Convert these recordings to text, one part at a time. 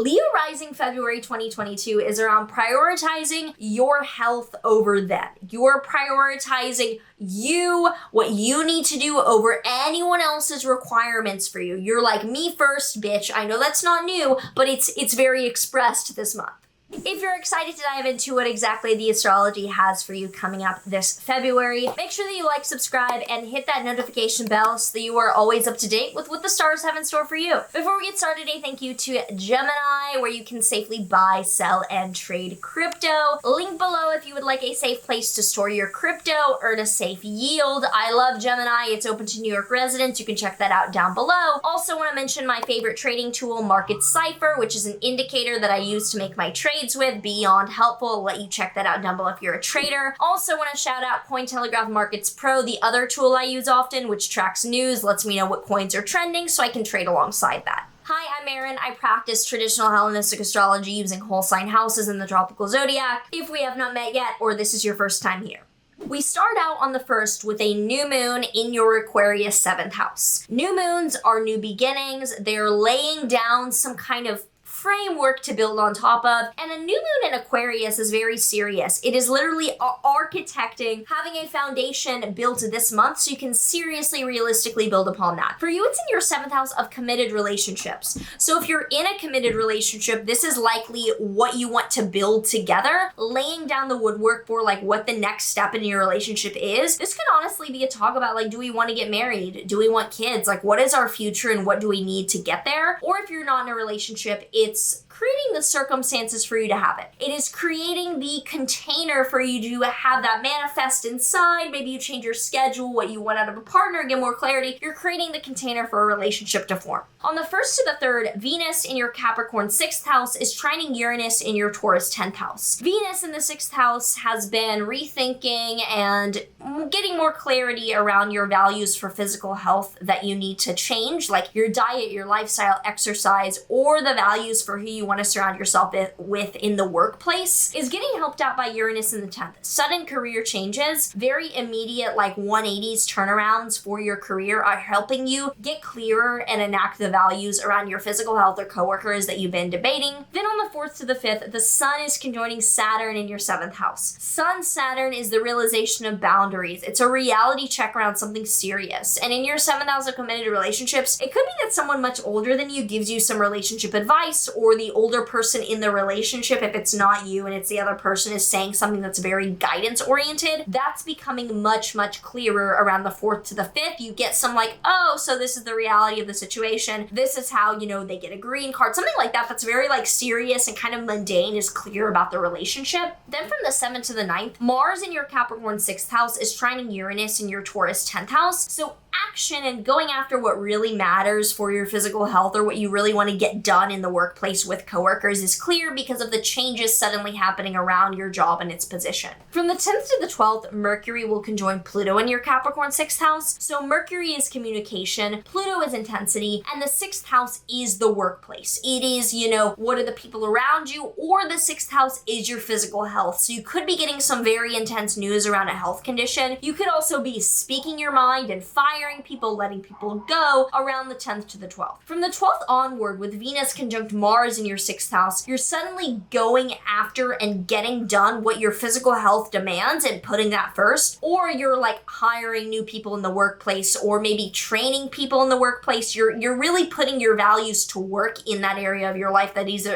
Leo rising February 2022 is around prioritizing your health over them. You're prioritizing you, what you need to do over anyone else's requirements for you. You're like, me first, bitch. I know that's not new, but it's very expressed this month. If you're excited to dive into what exactly the astrology has for you coming up this February, make sure that you like, subscribe, and hit that notification bell so that you are always up to date with what the stars have in store for you. Before we get started, a thank you to Gemini, where you can safely buy, sell, and trade crypto. Link below if you would like a safe place to store your crypto, earn a safe yield. I love Gemini. It's open to New York residents. You can check that out down below. Also want to mention my favorite trading tool, Market Cypher, which is an indicator that I use to make my trades with. Beyond helpful. I'll let you check that out down below if you're a trader. Also want to shout out Cointelegraph Markets Pro, the other tool I use often, which tracks news, lets me know what coins are trending so I can trade alongside that. Hi, I'm Maren. I practice traditional Hellenistic astrology using whole sign houses in the tropical zodiac. If we have not met yet, or this is your first time here. We start out on the 1st with a new moon in your Aquarius 7th house. New moons are new beginnings. They're laying down some kind of framework to build on top of, and a new moon in Aquarius is very serious. It is literally architecting, having a foundation built this month so you can seriously, realistically build upon that. For you, it's in your 7th house of committed relationships. So if you're in a committed relationship, this is likely what you want to build together, laying down the woodwork for like what the next step in your relationship is. This could honestly be a talk about like, do we want to get married? Do we want kids? Like, what is our future and what do we need to get there? Or if you're not in a relationship, it's creating the circumstances for you to have it. It is creating the container for you to have that manifest inside. Maybe you change your schedule, what you want out of a partner, get more clarity. You're creating the container for a relationship to form. On the 1st to the 3rd, Venus in your Capricorn 6th house is trining Uranus in your Taurus 10th house. Venus in the 6th house has been rethinking and getting more clarity around your values for physical health that you need to change, like your diet, your lifestyle, exercise, or the values for who you want to surround yourself with in the workplace, is getting helped out by Uranus in the 10th. Sudden career changes, very immediate like 180s turnarounds for your career are helping you get clearer and enact the values around your physical health or coworkers that you've been debating. Then on the 4th to the 5th, the Sun is conjoining Saturn in your 7th house. Sun-Saturn is the realization of boundaries. It's a reality check around something serious. And in your 7th house of committed relationships, it could be that someone much older than you gives you some relationship advice, or the older person in the relationship, if it's not you and it's the other person, is saying something that's very guidance oriented. That's becoming much, much clearer around the 4th to the 5th. You get some like, oh, so this is the reality of the situation. This is how, they get a green card. Something like that that's very like serious and kind of mundane is clear about the relationship. Then from the 7th to the 9th, Mars in your Capricorn 6th house is trining Uranus in your Taurus 10th house. So action and going after what really matters for your physical health or what you really want to get done in the workplace with coworkers is clear because of the changes suddenly happening around your job and its position. From the 10th to the 12th, Mercury will conjoin Pluto in your Capricorn 6th house. So Mercury is communication, Pluto is intensity, and the 6th house is the workplace. It is, what are the people around you, or the 6th house is your physical health. So you could be getting some very intense news around a health condition. You could also be speaking your mind and firing people, letting people go around the 10th to the 12th. From the 12th onward, with Venus conjunct Mars in your 6th house, you're suddenly going after and getting done what your physical health demands and putting that first, or you're like hiring new people in the workplace, or maybe training people in the workplace. You're really putting your values to work in that area of your life that is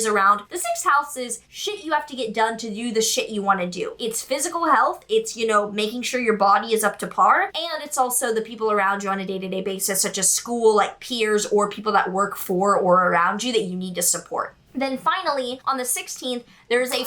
around. The 6th house is shit you have to get done to do the shit you want to do. It's physical health, it's making sure your body is up to par, and it's also the people around you on a day-to-day basis, such as school, like peers, or people that work for or around you that you need to support. Then finally, on the 16th, there's a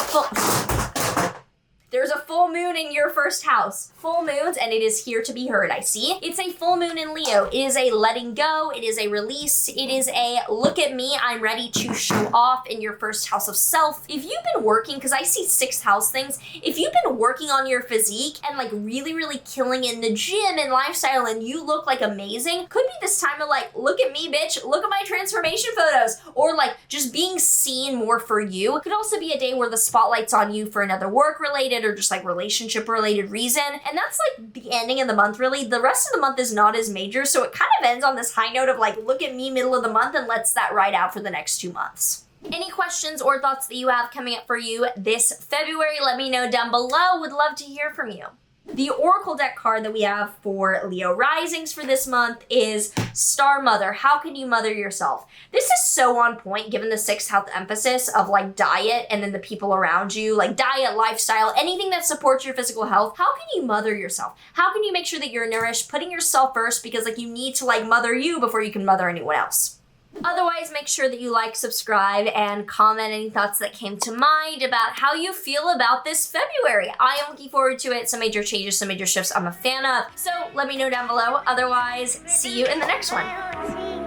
full moon in your 1st house. Full moons, and it is here to be heard, I see. It's a full moon in Leo. It is a letting go. It is a release. It is a look at me, I'm ready to show off in your 1st house of self. If you've been working, because I see 6th house things, if you've been working on your physique and like really, really killing in the gym and lifestyle and you look like amazing, could be this time to like, look at me, bitch, look at my transformation photos, or like just being seen more for you. It could also be a day where the spotlight's on you for another work-related or just like relationship related reason. And that's like the ending of the month, really. The rest of the month is not as major, so it kind of ends on this high note of like, look at me middle of the month and lets that ride out for the next 2 months. Any questions or thoughts that you have coming up for you this February, let me know down below. Would love to hear from you. The Oracle deck card that we have for Leo risings for this month is Star Mother. How can you mother yourself? This is so on point given the sixth house emphasis of like diet and then the people around you, like diet, lifestyle, anything that supports your physical health. How can you mother yourself? How can you make sure that you're nourished, putting yourself first, because like you need to like mother you before you can mother anyone else. Otherwise, make sure that you like, subscribe, and comment any thoughts that came to mind about how you feel about this February. I am looking forward to it. Some major changes, some major shifts I'm a fan of. So let me know down below. Otherwise, see you in the next one.